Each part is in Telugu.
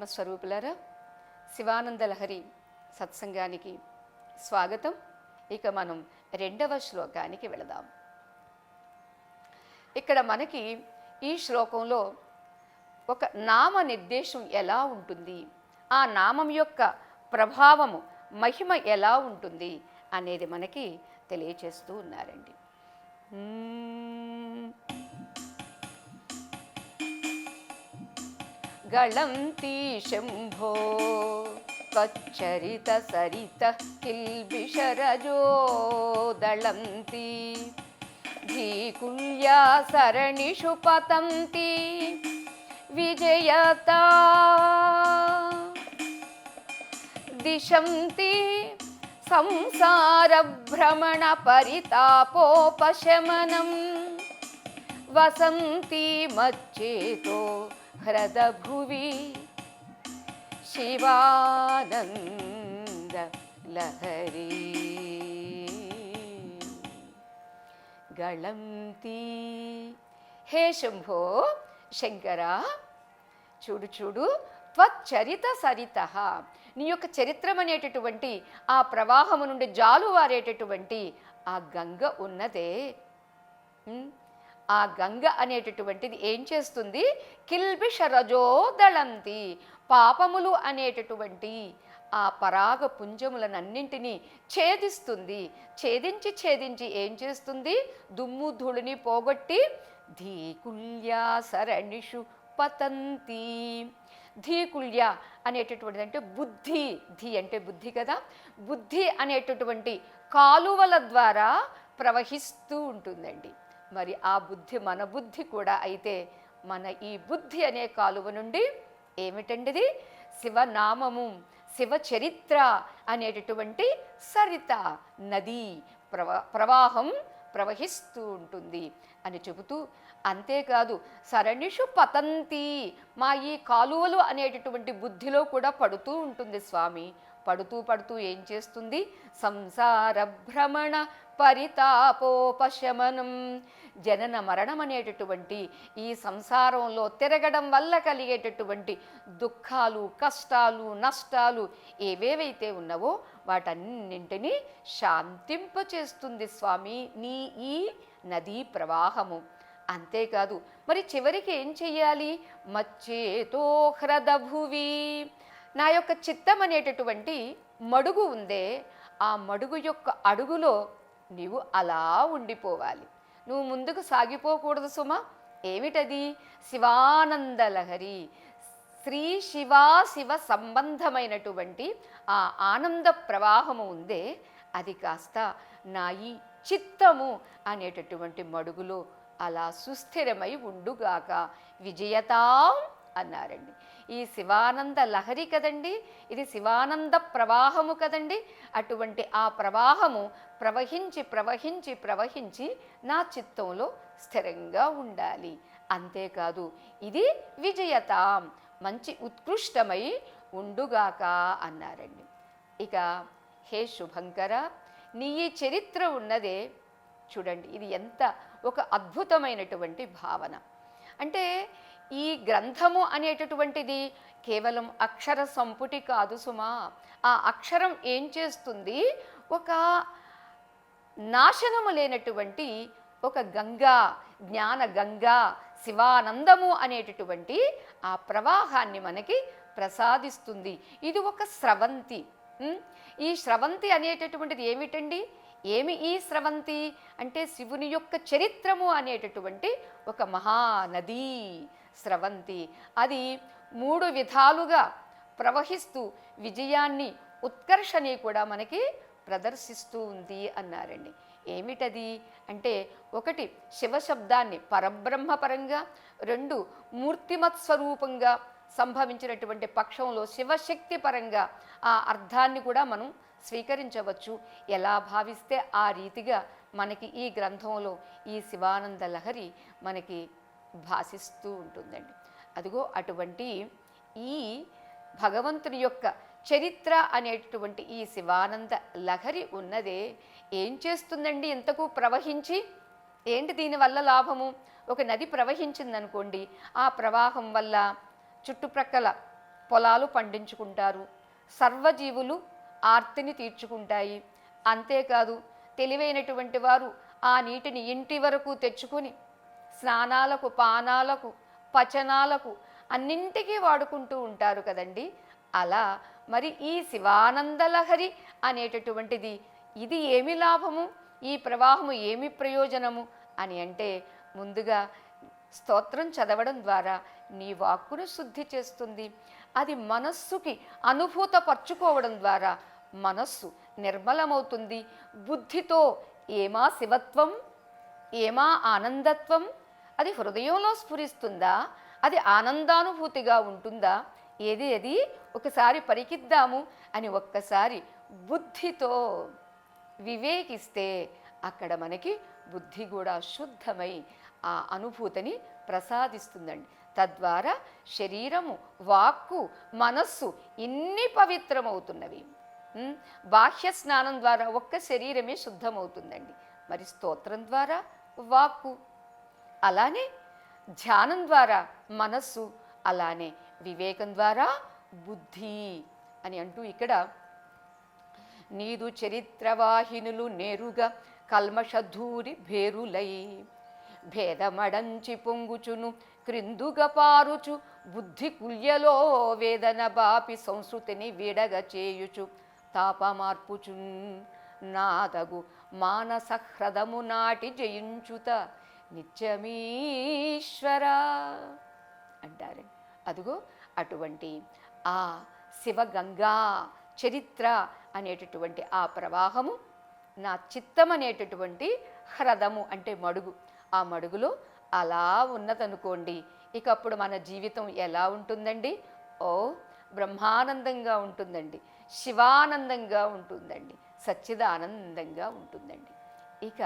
ఆత్మస్వరూపులారా, శివానంద లహరి సత్సంగానికి స్వాగతం. ఇక మనం రెండవ శ్లోకానికి వెళదాం. ఇక్కడ మనకి ఈ శ్లోకంలో ఒక నామ నిర్దేశం ఎలా ఉంటుంది, ఆ నామం యొక్క ప్రభావము మహిమ ఎలా ఉంటుంది అనేది మనకి తెలియచేస్తూ ఉన్నారండి. గళంతి శంభో త్వచ్చరిత సరిత కిల్బిషరజో దళంతి ధీకుల్యా సరణిషు పతంతి విజయతా దిశంతి సంసార భ్రమణ పరితాపోపశమనం వసంతి మచ్చేతో హ్రదభువి శివానంద లహరి గళంతి. హే శంభో, శంకర, చూడు చూడు, త్వచ్చరిత సరిత, నీ యొక్క చరిత్రం అనేటటువంటి ఆ ప్రవాహము నుండి జాలువారేటటువంటి ఆ గంగ ఉన్నదే, ఆ గంగ అనేటటువంటిది ఏం చేస్తుంది? కిల్బిషరజోదళంతి, పాపములు అనేటటువంటి ఆ పరాగ పుంజములనన్నింటినీ ఛేదిస్తుంది. ఛేదించి ఛేదించి ఏం చేస్తుంది? దుమ్ము ధూళిని పోగొట్టి ధీకుల్యా సరణిషు పతంతి. ధీకుల్య అనేటటువంటిది అంటే బుద్ధి, ధీ అంటే బుద్ధి కదా, బుద్ధి అనేటటువంటి కాలువల ద్వారా ప్రవహిస్తూ ఉంటుందండి. మరి ఆ బుద్ధి మన బుద్ధి కూడా అయితే మన ఈ బుద్ధి అనే కాలువ నుండి ఏమిటండిది? శివనామము, శివ చరిత్ర అనేటటువంటి సరిత నది ప్రవాహం ప్రవహిస్తూ ఉంటుంది అని చెబుతూ, అంతేకాదు సరణిషు పతంతి, మా ఈ కాలువలు అనేటటువంటి బుద్ధిలో కూడా పడుతూ ఉంటుంది స్వామి. పడుతూ పడుతూ ఏం చేస్తుంది? సంసార భ్రమణ పరితాపోపశమనం, జనన మరణం అనేటటువంటి ఈ సంసారంలో తిరగడం వల్ల కలిగేటటువంటి దుఃఖాలు, కష్టాలు, నష్టాలు ఏవేవైతే ఉన్నావో వాటన్నింటినీ శాంతింపచేస్తుంది స్వామి నీ ఈ నదీ ప్రవాహము. అంతేకాదు మరి చివరికి ఏం చెయ్యాలి? మచ్చేతో హ్రదభువి, నా యొక్క చిత్తం అనేటటువంటి మడుగు ఉందే, ఆ మడుగు యొక్క అడుగులో నీవు అలా ఉండిపోవాలి. నువ్వు ముందుకు సాగిపోకూడదు సుమా. ఏమిటది? శివానంద లహరి, శ్రీ శివ సంబంధమైనటువంటి ఆ ఆనంద ప్రవాహము ఉందే, అది కాస్త నా ఈ చిత్తము అనేటటువంటి మడుగులో అలా సుస్థిరమై ఉండుగాక. విజయతాం అన్నారండి. ఈ శివానంద లహరి కదండి, ఇది శివానంద ప్రవాహము కదండి. అటువంటి ఆ ప్రవాహము ప్రవహించి ప్రవహించి ప్రవహించి నా చిత్తంలో స్థిరంగా ఉండాలి. అంతేకాదు ఇది విజయతాం, మంచి ఉత్కృష్టమై ఉండుగాక అన్నారండి. ఇక హే శుభంకర, నీ ఈ చరిత్ర ఉన్నదే చూడండి, ఇది ఎంత ఒక అద్భుతమైనటువంటి భావన. అంటే ఈ గ్రంథము అనేటటువంటిది కేవలం అక్షర సంపుటి కాదు సుమా. ఆ అక్షరం ఏం చేస్తుంది? ఒక నాశనము లేనటువంటి ఒక గంగా, జ్ఞాన గంగా, శివానందము అనేటటువంటి ఆ ప్రవాహాన్ని మనకి ప్రసాదిస్తుంది. ఇది ఒక స్రవంతి. ఈ స్రవంతి అనేటటువంటిది ఏమిటండి? ఏమి ఈ స్రవంతి అంటే శివుని యొక్క చరిత్రము అనేటటువంటి ఒక మహానదీ స్రవంతి. అది 3 విధాలుగా ప్రవహిస్తూ విజయాన్ని, ఉత్కర్షని కూడా మనకి ప్రదర్శిస్తూ ఉంది అన్నారండి. ఏమిటది అంటే, 1 శివశబ్దాన్ని పరబ్రహ్మపరంగా, 2 మూర్తిమత్ స్వరూపంగా సంభవించినటువంటి పక్షంలో శివశక్తి పరంగా ఆ అర్థాన్ని కూడా మనం స్వీకరించవచ్చు. ఎలా భావిస్తే ఆ రీతిగా మనకి ఈ గ్రంథంలో ఈ శివానంద లహరి మనకి భాసిస్తూ ఉంటుందండి. అదిగో అటువంటి ఈ భగవంతుని యొక్క చరిత్ర అనేటటువంటి ఈ శివానంద లహరి ఉన్నదే ఏం చేస్తుందండి? ఇంతకు ప్రవహించి ఏంటి దీనివల్ల లాభము? ఒక నది ప్రవహించిందనుకోండి, ఆ ప్రవాహం వల్ల చుట్టుప్రక్కల పొలాలు పండించుకుంటారు, సర్వజీవులు ఆర్తిని తీర్చుకుంటాయి. అంతేకాదు తెలివైనటువంటి వారు ఆ నీటిని ఇంటి వరకు తెచ్చుకొని స్నానాలకు, పానాలకు, పచనాలకు అన్నింటికీ వాడుకుంటూ ఉంటారు కదండి. అలా మరి ఈ శివానందలహరి అనేటటువంటిది ఇది ఏమి లాభము, ఈ ప్రవాహము ఏమి ప్రయోజనము అని అంటే, ముందుగా స్తోత్రం చదవడం ద్వారా నీ వాక్కును శుద్ధి చేస్తుంది. అది మనస్సుకి అనుభూతపరచుకోవడం ద్వారా మనస్సు నిర్మలమవుతుంది. బుద్ధితో ఏమా శివత్వం, ఏమా ఆనందత్వం, అది హృదయంలో స్ఫురిస్తుందా, అది ఆనందానుభూతిగా ఉంటుందా, ఏది ఒకసారి పరికిద్దాము అని ఒక్కసారి బుద్ధితో వివేకిస్తే అక్కడ మనకి బుద్ధి కూడా శుద్ధమై ఆ అనుభూతిని ప్రసాదిస్తుందండి. తద్వారా శరీరము, వాక్కు, మనస్సు ఇన్ని పవిత్రమవుతున్నవి. బాహ్య స్నానం ద్వారా ఒక్క శరీరమే శుద్ధమవుతుందండి. మరి స్తోత్రం ద్వారా వాక్కు, అలానే ధ్యానం ద్వారా మనస్సు, అలానే వివేకం ద్వారా బుద్ధి అని అంటూ ఇక్కడ నీదు చరిత్రవాహినులు నేరుగా కల్మషధూరి భేరులై భేదమడంచి పొంగుచును క్రిందుగా పారుచు బుద్ధి కుల్యలో వేదన బాపి సంస్కృతిని విడగ చేయుచు తాపమార్పుచున్ నాదగు మానస హ్రదము నాటి జయించుత నిత్యమీశ్వరా అంటారు. అదుగో అటువంటి ఆ శివగంగా చరిత్ర అనేటటువంటి ఆ ప్రవాహము నా చిత్తం అనేటటువంటి హ్రదము అంటే మడుగు, ఆ మడుగులో అలా ఉన్నదనుకోండి, ఇక అప్పుడు మన జీవితం ఎలా ఉంటుందండి? ఓ బ్రహ్మానందంగా ఉంటుందండి, శివానందంగా ఉంటుందండి, సచ్చిదానందంగా ఉంటుందండి. ఇక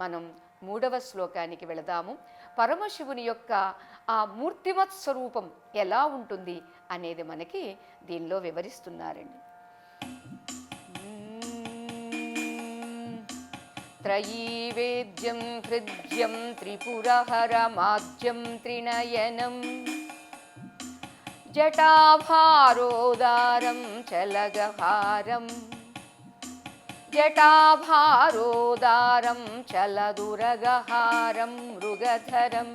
మనం 3వ శ్లోకానికి వెళదాము. పరమశివుని యొక్క ఆ మూర్తిమత్ స్వరూపం ఎలా ఉంటుంది అనేది మనకి దీనిలో వివరిస్తున్నారండి. త్రయీవేద్యం హృద్యం త్రిపురహరమాద్యం త్రినయనం జటాభారోదారం చలగహారం జటాభారోదారం చలదురగహారం మృగధరం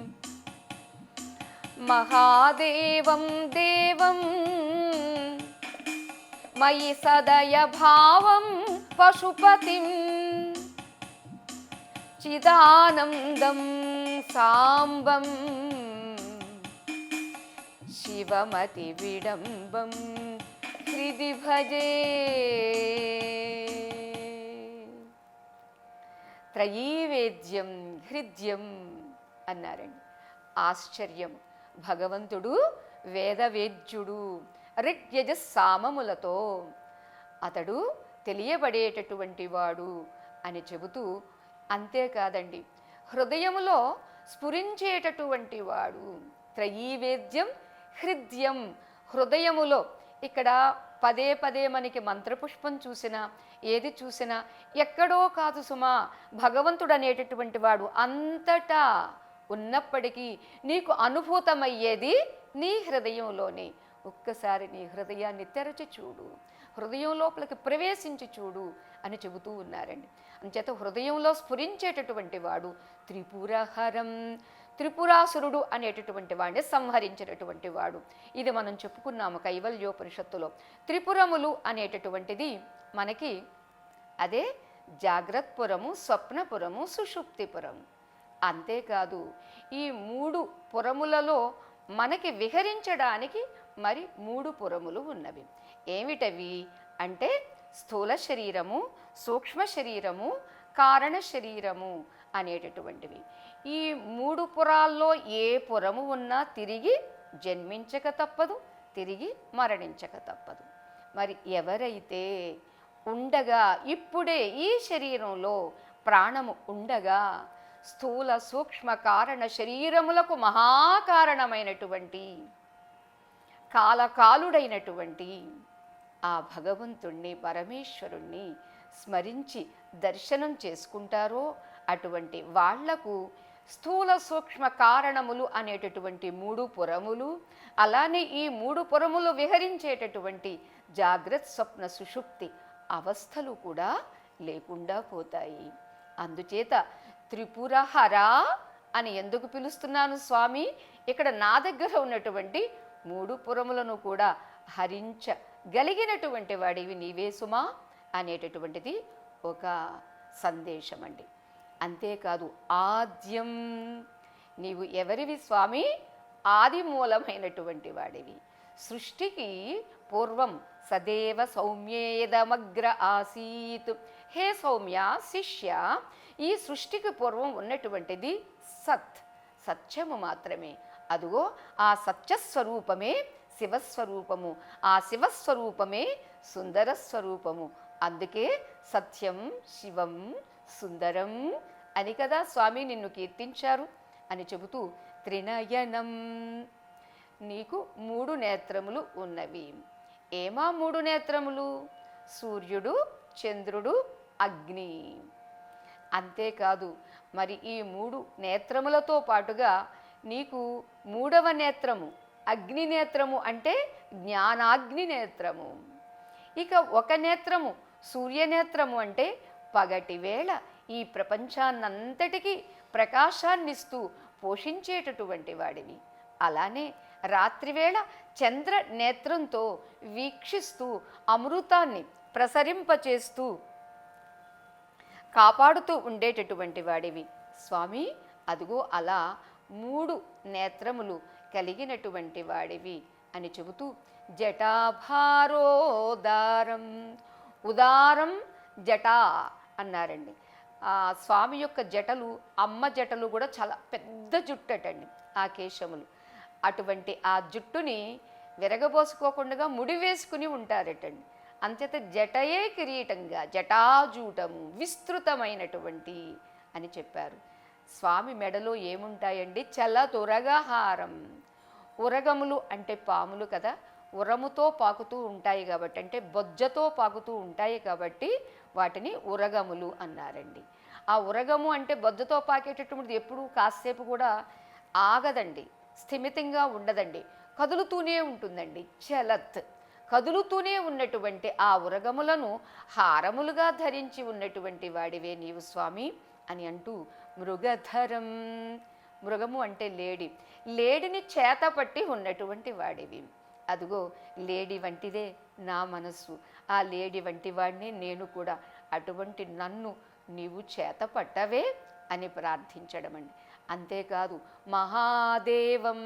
మహాదేవం దేవం మయి సదయ భావం పశుపతిం చిదానందం సాంబం శివమతి విడంబం హృది భజే. త్రయీవేద్యం హృద్యం అన్నారండి. ఆశ్చర్యం, భగవంతుడు వేదవేద్యుడు, ఋగ్యజ సామములతో అతడు తెలియబడేటటువంటి వాడు అని చెబుతూ, అంతేకాదండి హృదయములో స్ఫురించేటటువంటి వాడు. త్రయీవేద్యం హృద్యం, హృదయములో ఇక్కడ పదే పదే మనకి మంత్రపుష్పం చూసినా ఏది చూసినా ఎక్కడో కాదు సుమా, భగవంతుడు అనేటటువంటి వాడు అంతటా ఉన్నప్పటికీ నీకు అనుభూతమయ్యేది నీ హృదయంలోనే. ఒక్కసారి నీ హృదయాన్ని తెరచి చూడు, హృదయం లోపలికి ప్రవేశించి చూడు అని చెబుతూ ఉన్నారండి. అంచేత హృదయంలో స్ఫురించేటటువంటి వాడు త్రిపురహరం, త్రిపురాసురుడు అనేటటువంటి వాడిని సంహరించినటువంటి వాడు. ఇది మనం చెప్పుకున్నాము కైవల్యోపనిషత్తులో. త్రిపురములు అనేటటువంటిది మనకి అదే జాగ్రత్పురము, స్వప్నపురము, సుషుప్తిపురము. అంతేకాదు ఈ 3 పురములలో మనకి విహరించడానికి మరి 3 పురములు ఉన్నవి. ఏమిటవి అంటే స్థూల శరీరము, సూక్ష్మ శరీరము, కారణ శరీరము అనేటటువంటివి. ఈ 3 పురాల్లో ఏ పురము ఉన్నా తిరిగి జన్మించక తప్పదు, తిరిగి మరణించక తప్పదు. మరి ఎవరైతే ఉండగా ఇప్పుడే ఈ శరీరంలో ప్రాణము ఉండగా స్థూల సూక్ష్మ కారణ శరీరములకు మహాకారణమైనటువంటి కాలకాలుడైనటువంటి ఆ భగవంతుణ్ణి, పరమేశ్వరుణ్ణి స్మరించి దర్శనం చేసుకుంటారో అటువంటి వాళ్లకు స్థూల సూక్ష్మ కారణములు అనేటటువంటి 3 పురములు, అలానే ఈ 3 పురములు విహరించేటటువంటి జాగ్రత్త స్వప్న సుషుప్తి అవస్థలు కూడా లేకుండా పోతాయి. అందుచేత త్రిపురహర అని ఎందుకు పిలుస్తున్నాను స్వామి, ఇక్కడ నా దగ్గర ఉన్నటువంటి 3 పురములను కూడా హరించగలిగినటువంటి వాడివి నీవే సుమా అనేటటువంటిది ఒక సందేశం అండి. అంతేకాదు ఆద్యం, నీవు ఎవరివి స్వామి? ఆది మూలమైనటువంటి వాడివి. సృష్టికి పూర్వం సదేవ సౌమ్యేదమగ్ర ఆసీత్. హే సౌమ్య శిష్య, ఈ సృష్టికి పూర్వం ఉన్నటువంటిది సత్, సత్యము మాత్రమే. అదుగో ఆ సత్యస్వరూపమే శివస్వరూపము, ఆ శివస్వరూపమే సుందర స్వరూపము. అందుకే సత్యం శివం సుందరం అని కదా స్వామి నిన్ను కీర్తించారు అని చెబుతూ త్రినయనం, నీకు 3 నేత్రములు ఉన్నవి. ఏమా 3 నేత్రములు? సూర్యుడు, చంద్రుడు, అగ్ని. అంతేకాదు మరి ఈ 3 నేత్రములతో పాటుగా నీకు 3వ నేత్రము అగ్ని నేత్రము, అంటే జ్ఞానాగ్ని నేత్రము. ఇక ఒక నేత్రము సూర్యనేత్రము, అంటే పగటి వేళ ఈ ప్రపంచాన్నంతటికీ ప్రకాశాన్నిస్తూ పోషించేటటువంటి వాడివి. అలానే రాత్రివేళ చంద్ర నేత్రంతో వీక్షిస్తూ అమృతాన్ని ప్రసరింపచేస్తూ కాపాడుతూ ఉండేటటువంటి వాడివి స్వామి. అదిగో అలా 3 నేత్రములు కలిగినటువంటి వాడివి అని చెబుతూ జటాభారోదారం, ఉదారం జటా అన్నారండి. ఆ స్వామి యొక్క జటలు, అమ్మ జటలు కూడా చాలా పెద్ద జుట్టటండి ఆ కేశములు. అటువంటి ఆ జుట్టుని విరగబోసుకోకుండా ముడి వేసుకుని ఉంటారటండి. అంచేత జటయే కిరీటంగా, జటాజూటము విస్తృతమైనటువంటి అని చెప్పారు. స్వామి మెడలో ఏముంటాయండి? చలతురగహారం. ఉరగములు అంటే పాములు కదా, ఉరముతో పాకుతూ ఉంటాయి కాబట్టి, అంటే బొజ్జతో పాకుతూ ఉంటాయి కాబట్టి వాటిని ఉరగములు అన్నారండి. ఆ ఉరగము అంటే బొజ్జతో పాకేటటువంటిది ఎప్పుడు కాసేపు కూడా ఆగదండి, స్థిమితంగా ఉండదండి, కదులుతూనే ఉంటుందండి. చలత్, కదులుతూనే ఉన్నటువంటి ఆ ఉరగములను హారములుగా ధరించి ఉన్నటువంటి వాడివే నీవు స్వామి అని అంటూ మృగధరం, మృగము అంటే లేడి, లేడిని చేతపట్టి ఉన్నటువంటి వాడివి. అదిగో లేడి వంటిదే నా మనస్సు, ఆ లేడి వంటి వాడిని నేను కూడా, అటువంటి నన్ను నీవు చేతపట్టవే అని ప్రార్థించడం అండి. అంతేకాదు మహాదేవం,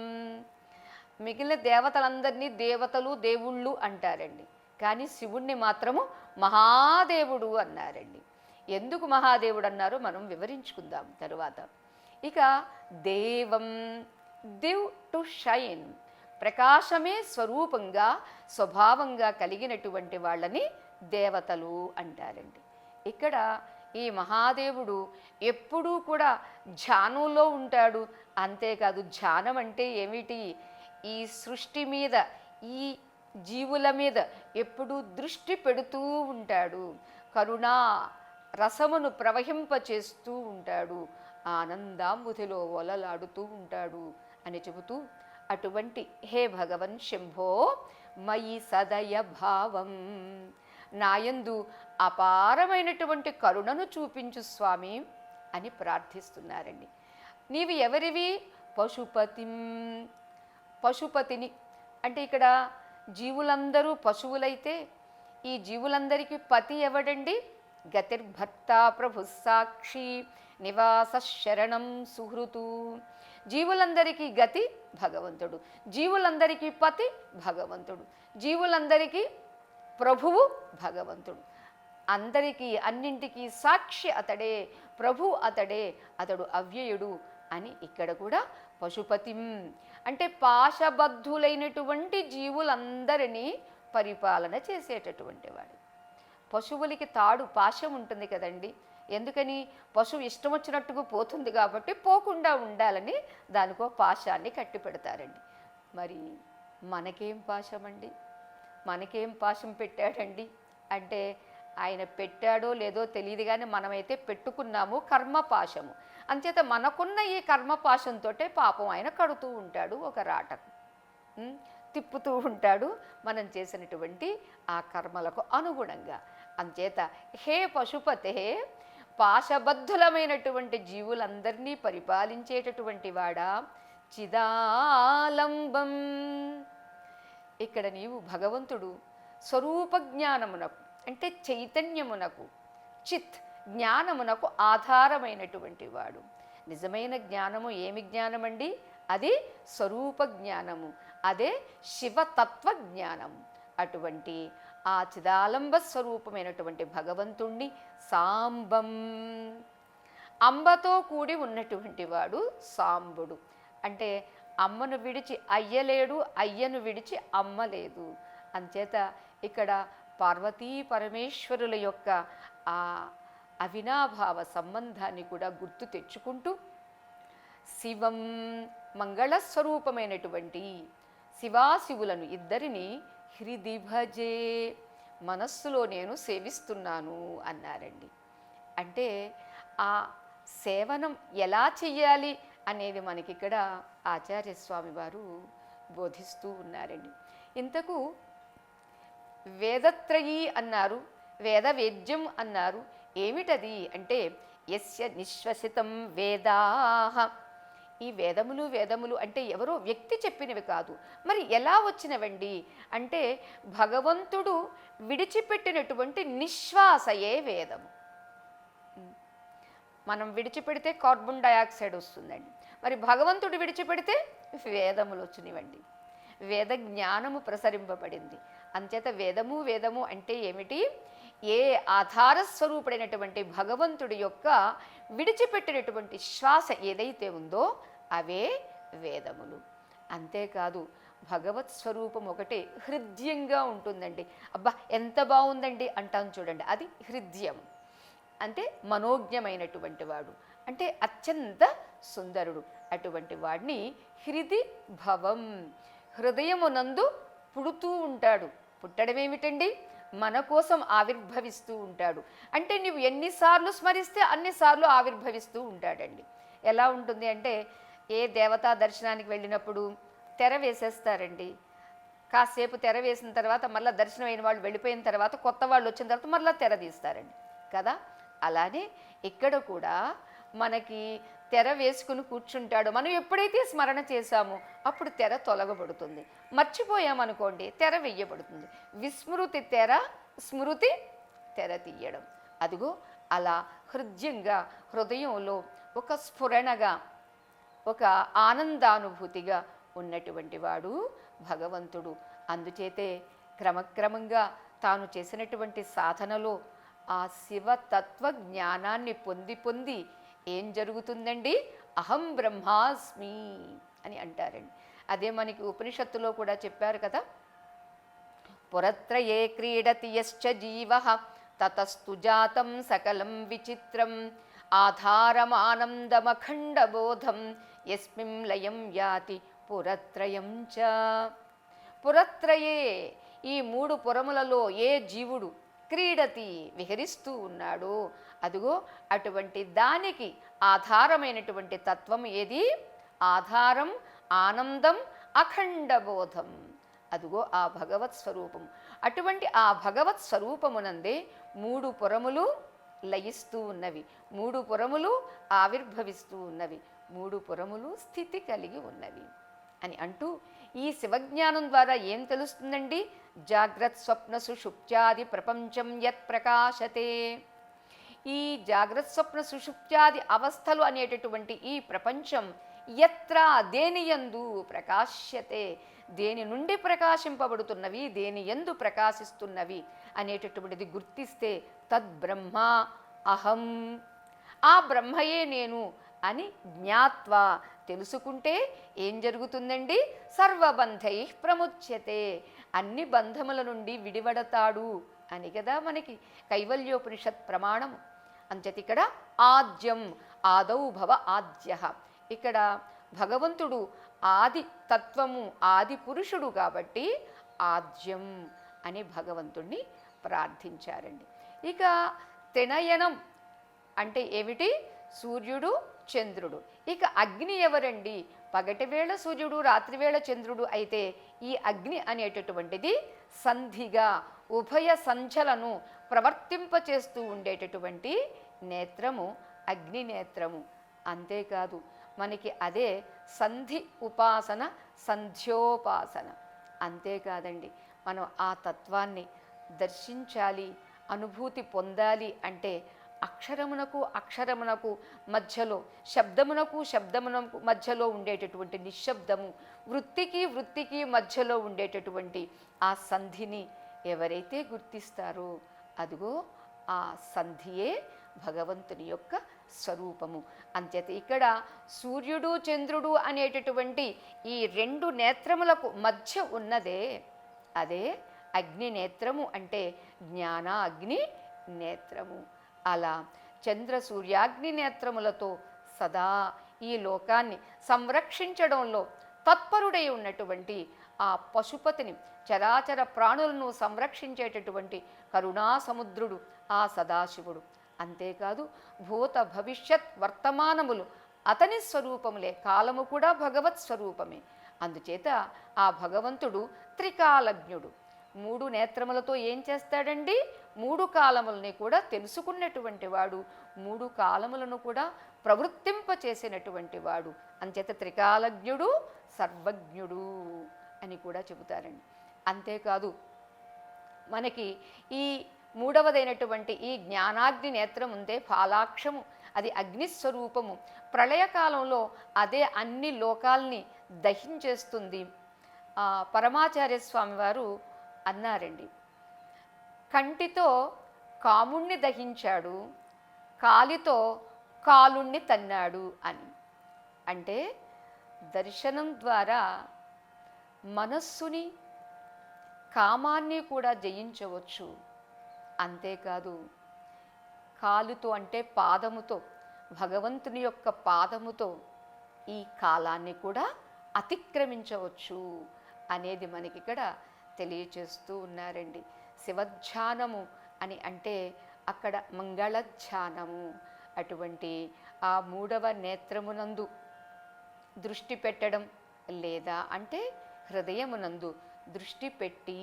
మిగిలిన దేవతలందరినీ దేవతలు దేవుళ్ళు అంటారండి, కానీ శివుణ్ణి మాత్రము మహాదేవుడు అన్నారండి. ఎందుకు మహాదేవుడు అన్నారో మనం వివరించుకుందాం తరువాత. ఇక దేవం, దివ్ టు షైన్, ప్రకాశమే స్వరూపంగా స్వభావంగా కలిగినటువంటి వాళ్ళని దేవతలు అంటారండి. ఇక్కడ ఈ మహాదేవుడు ఎప్పుడూ కూడా ధ్యానంలో ఉంటాడు. అంతేకాదు ధ్యానం అంటే ఏమిటి? ఈ సృష్టి మీద, ఈ జీవుల మీద ఎప్పుడూ దృష్టి పెడుతూ ఉంటాడు, కరుణా రసమును ప్రవహింపచేస్తూ ఉంటాడు, ఆనందాంబుధిలో ఒలలాడుతూ ఉంటాడు అని చెబుతూ, అటువంటి హే భగవన్ శంభో మయి సదయ భావం, నాయందు అపారమైనటువంటి కరుణను చూపించు స్వామి అని ప్రార్థిస్తున్నారండి. నీవు ఎవరివి? పశుపతిం, పశుపతిని. అంటే ఇక్కడ జీవులందరూ పశువులైతే ఈ జీవులందరికీ పతి ఎవడండి? గతిర్భర్త ప్రభు సాక్షి నివాస శరణం సుహృతు. జీవులందరికీ గతి భగవంతుడు, జీవులందరికీ పతి భగవంతుడు, జీవులందరికీ ప్రభువు భగవంతుడు, అందరికీ అన్నింటికీ సాక్షి అతడే, ప్రభు అతడే, అతడు అవ్యయుడు అని ఇక్కడ కూడా పశుపతిం అంటే పాశబద్ధులైనటువంటి జీవులందరినీ పరిపాలన చేసేటటువంటి వాడు. పశువులకి తాడు పాశం ఉంటుంది కదండి, ఎందుకని? పశువు ఇష్టం వచ్చినట్టుగా పోతుంది కాబట్టి పోకుండా ఉండాలని దానికో పాశాన్ని కట్టి పెడతారండి. మరి మనకేం పాశం అండి? మనకేం పాశం పెట్టాడండి అంటే ఆయన పెట్టాడో లేదో తెలియదు, కానీ మనమైతే పెట్టుకున్నాము కర్మపాశము. అంచేత మనకున్న ఈ కర్మపాశంతో పాపం ఆయన కడుతూ ఉంటాడు, ఒక రాటకు తిప్పుతూ ఉంటాడు మనం చేసినటువంటి ఆ కర్మలకు అనుగుణంగా. అంచేత హే పశుపతే, పాశబద్ధులమైనటువంటి జీవులందరినీ పరిపాలించేటటువంటి వాడా, చిదాలంబం. ఇక్కడ నీవు భగవంతుడు స్వరూప జ్ఞానమునకు అంటే చైతన్యమునకు, చిత్ జ్ఞానమునకు ఆధారమైనటువంటి వాడు. నిజమైన జ్ఞానము ఏమి జ్ఞానమండి? అది స్వరూప జ్ఞానము, అదే శివతత్వ జ్ఞానం. అటువంటి ఆ చిదాలంబ స్వరూపమైనటువంటి భగవంతుణ్ణి సాంబం, అంబతో కూడి ఉన్నటువంటి వాడు సాంబుడు. అంటే అమ్మను విడిచి అయ్యలేడు, అయ్యను విడిచి అమ్మ లేదు. అంచేత ఇక్కడ పార్వతీ పరమేశ్వరుల యొక్క ఆ అవినాభావ సంబంధాన్ని కూడా గుర్తు తెచ్చుకుంటూ, శివం మంగళస్వరూపమైనటువంటి శివాశివులను ఇద్దరిని హృది భజే, మనస్సులో నేను సేవిస్తున్నాను అన్నారండి. అంటే ఆ సేవనం ఎలా చెయ్యాలి అనేది మనకిక్కడ ఆచార్యస్వామి వారు బోధిస్తూ ఉన్నారండి. ఇంతకు వేదత్రయీ అన్నారు, వేదవేద్యం అన్నారు. ఏమిటది అంటే యస్య నిశ్వసితం వేదాః. ఈ వేదములు వేదములు అంటే ఎవరో వ్యక్తి చెప్పినవి కాదు. మరి ఎలా వచ్చినవండి అంటే భగవంతుడు విడిచిపెట్టినటువంటి నిశ్వాసయే వేదము. మనం విడిచిపెడితే కార్బన్ డయాక్సైడ్ వస్తుందండి. మరి భగవంతుడు విడిచిపెడితే వేదములు వచ్చినవండి. వేద జ్ఞానము ప్రసరింపబడింది. అంచేత వేదము వేదము అంటే ఏమిటి? ఏ ఆధారస్వరూపుడైనటువంటి భగవంతుడి యొక్క విడిచిపెట్టినటువంటి శ్వాస ఏదైతే ఉందో అవే వేదములు. అంతేకాదు భగవత్ స్వరూపం ఒకటే హృద్యంగా ఉంటుందండి. అబ్బా ఎంత బాగుందండి అంటాం చూడండి, అది హృద్యం. అంటే మనోజ్ఞమైనటువంటి వాడు, అంటే అత్యంత సుందరుడు. అటువంటి వాడిని హృది భవం, హృదయమునందు పుడుతూ ఉంటాడు. పుట్టడమేమిటండి? మన కోసం ఆవిర్భవిస్తూ ఉంటాడు. అంటే నువ్వు ఎన్నిసార్లు స్మరిస్తే అన్నిసార్లు ఆవిర్భవిస్తూ ఉంటాడండి. ఎలా ఉంటుంది అంటే ఏ దేవతా దర్శనానికి వెళ్ళినప్పుడు తెర వేసేస్తారండి. కాసేపు తెర వేసిన తర్వాత మళ్ళీ దర్శనం అయిన వాళ్ళు వెళ్ళిపోయిన తర్వాత కొత్త వాళ్ళు వచ్చిన తర్వాత మళ్ళీ తెర తీస్తారండి కదా. అలానే ఇక్కడ కూడా మనకి తెర వేసుకుని కూర్చుంటాడు. మనం ఎప్పుడైతే స్మరణ చేశామో అప్పుడు తెర తొలగబడుతుంది. మర్చిపోయామనుకోండి తెర వెయ్యబడుతుంది. విస్మృతి తెర, స్మృతి తెర తీయడం. అదిగో అలా హృదయంగా, హృదయంలో ఒక స్ఫురణగా, ఒక ఆనందానుభూతిగా ఉన్నటువంటి వాడు భగవంతుడు. అందుచేతే క్రమక్రమంగా తాను చేసినటువంటి సాధనలో ఆ శివతత్వ జ్ఞానాన్ని పొంది పొంది ఏం జరుగుతుందండి? అహం బ్రహ్మాస్మి అని అంటారండి. అదే మనకి ఉపనిషత్తులో కూడా చెప్పారు కదా, పురత్రయే క్రీడతి యశ్చ జీవః తతస్తు జాతం సకలం విచిత్రం ఆధారమానందమఖండబోధం యస్మిం లయం యాతి పురత్రయం చ. పురత్రయే, ఈ మూడు పురములలో ఏ జీవుడు క్రీడతి విహరిస్తూ ఉన్నాడో అదిగో అటువంటి దానికి ఆధారమైనటువంటి తత్వం ఏది? ఆధారం, ఆనందం, అఖండబోధం. అదిగో ఆ భగవత్ స్వరూపం. అటువంటి ఆ భగవత్ స్వరూపమునందే మూడు పురములు లయిస్తూ ఉన్నవి, మూడు పురములు ఆవిర్భవిస్తూ ఉన్నవి, మూడు పురములు స్థితి కలిగి ఉన్నవి అని అంటూ ఈ శివజ్ఞానం ద్వారా ఏం తెలుస్తుందండి? జాగ్రత్త స్వప్న సుషుప్త్యాది ప్రపంచం యత్ ప్రకాశతే. ఈ జాగ్రత్త స్వప్న సుషుప్త్యాది అవస్థలు అనేటటువంటి ఈ ప్రపంచం యత్ర దేనియందు ప్రకాశ్యతే, దేని నుండి ప్రకాశింపబడుతున్నవి, దేని యందు ప్రకాశిస్తున్నవి అనేటటువంటిది గుర్తిస్తే తద్బ్రహ్మ అహం, ఆ బ్రహ్మయే నేను అని జ్ఞాత్వా తెలుసుకుంటే ఏం జరుగుతుందండి? సర్వబంధై ప్రముచ్యతే, అన్ని బంధముల నుండి విడివడతాడు అని కదా మనకి కైవల్యోపనిషత్ ప్రమాణం. అంచేత ఇక్కడ ఆద్యం, ఆదౌ భవ ఆద్య. ఇక్కడ భగవంతుడు ఆది తత్వము, ఆది పురుషుడు కాబట్టి ఆద్యం అని భగవంతుణ్ణి ప్రార్థించారండి. ఇక త్రినయనం అంటే ఏమిటి? సూర్యుడు, చంద్రుడు. ఇక అగ్ని ఎవరండి? పగటి వేళ సూర్యుడు, రాత్రివేళ చంద్రుడు అయితే ఈ అగ్ని అనేటటువంటిది సంధిగా ఉభయ సంధ్యలను ప్రవర్తింపచేస్తూ ఉండేటటువంటి నేత్రము అగ్ని నేత్రము. అంతేకాదు మనకి అదే సంధి ఉపాసన, సంధ్యోపాసన. అంతేకాదండి, మనం ఆ తత్వాన్ని దర్శించాలి, అనుభూతి పొందాలి అంటే అక్షరమునకు అక్షరమునకు మధ్యలో, శబ్దమునకు శబ్దమునకు మధ్యలో ఉండేటటువంటి నిశ్శబ్దము, వృత్తికి వృత్తికి మధ్యలో ఉండేటటువంటి ఆ సంధిని ఎవరైతే గుర్తిస్తారో అదిగో ఆ సంధియే భగవంతుని యొక్క స్వరూపము. అంచేత ఇక్కడ సూర్యుడు, చంద్రుడు అనేటటువంటి ఈ రెండు నేత్రములకు మధ్య ఉన్నదే అదే అగ్ని నేత్రము, అంటే జ్ఞాన అగ్ని నేత్రము. అలా చంద్ర సూర్యాగ్ని నేత్రములతో సదా ఈ లోకాన్ని సంరక్షించడంలో తత్పరుడై ఉన్నటువంటి ఆ పశుపతిని, చరాచర ప్రాణులను సంరక్షించేటటువంటి కరుణా సముద్రుడు ఆ సదాశివుడు. అంతేకాదు భూత భవిష్యత్ వర్తమానములు అతని స్వరూపములే, కాలము కూడా భగవత్ స్వరూపమే. అందుచేత ఆ భగవంతుడు త్రికాలజ్ఞుడు. మూడు నేత్రములతో ఏం చేస్తాడండి? మూడు కాలములని కూడా తెలుసుకున్నటువంటి వాడు, మూడు కాలములను కూడా ప్రవృత్తింపచేసినటువంటి వాడు. అంచేత త్రికాలజ్ఞుడు, సర్వజ్ఞుడు అని కూడా చెబుతారండి. అంతేకాదు మనకి ఈ మూడవదైనటువంటి ఈ జ్ఞానాగ్ని నేత్రం ఉందే ఫాలాక్షము, అది అగ్నిస్వరూపము. ప్రళయకాలంలో అదే అన్ని లోకాల్ని దహించేస్తుంది. పరమాచార్య స్వామి వారు అన్నారండి, కంటితో కాముణ్ణి దహించాడు, కాలితో కాలుణ్ణి తన్నాడు అని. అంటే దర్శనం ద్వారా మనస్సుని, కామాన్ని కూడా జయించవచ్చు. అంతేకాదు కాలుతో అంటే పాదముతో, భగవంతుని యొక్క పాదముతో ఈ కాలాన్ని కూడా అతిక్రమించవచ్చు అనేది మనకి ఇక్కడ తెలియచేస్తూ ఉన్నారండి. శివధ్యానము అని అంటే అక్కడ మంగళధ్యానము. అటువంటి ఆ మూడవ నేత్రమునందు దృష్టి పెట్టడం, లేదా అంటే హృదయమునందు దృష్టి పెట్టి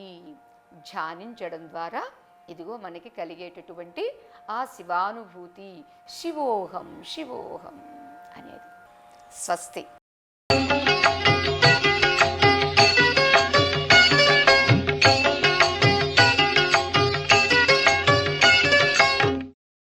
ధ్యానించడం ద్వారా ఇదిగో మనకి కలిగేటటువంటి ఆ శివానుభూతి, శివోహం శివోహం అనేది. స్వస్తి.